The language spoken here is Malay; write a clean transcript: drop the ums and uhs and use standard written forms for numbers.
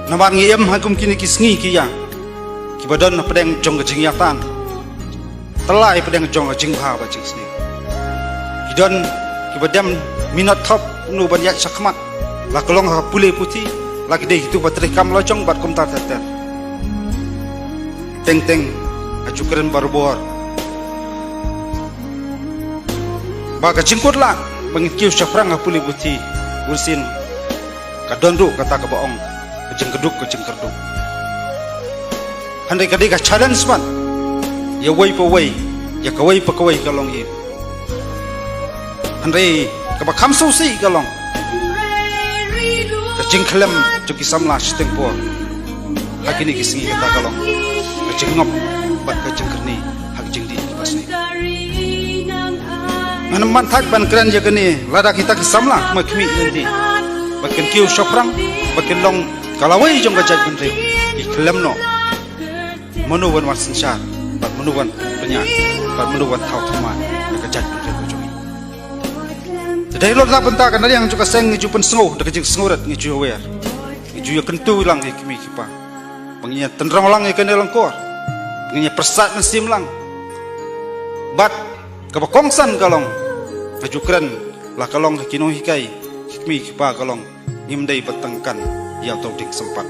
naman ngiem hakum kini kisngi kiya kibadon pedeng jong kejing yatan telai pedeng jong kejing bha ba jing sni kidon kibadam minat top nu ban yak sakmat la kolong ha pule putih la kidai hitu batrih kam lojong bat kum tar ter teng teng ajukren barbor ba kejing kut la bangit kiu syafrang ha pule putih ursin kadondu kata ka boong kejeng keduk kejeng kerduk handai kadai ka challenge man ya wai pa wai ya kawai pa kawai kalong i handai ka ba kham su si kalong kejeng khlem joki samla steng po hakini kisingi kata kalong kejeng ngop bat kejeng kerni hak jeng di pasni manam man thak ban kran je kani lada kita kisamla makmi nanti bakin kiu syafrang bakin long kalawai jong gajat bentri ikhlem no menuwan wan sensar bat menuwan penyan bat menuwan thau thaman gajat bentri bojoi jadi lo na benta kan yang juga seng ngi jupen sengo de kejing sengorat ngi ju wer ngi ju kentu lang ikmi kipa penginya tenrong lang ikan lang kor penginya persat mesim lang bat kabakongsan kalong ajukran lah kalong kinong hikai hikmi kipa kalong ngimdai batangkan ya tau dik sempat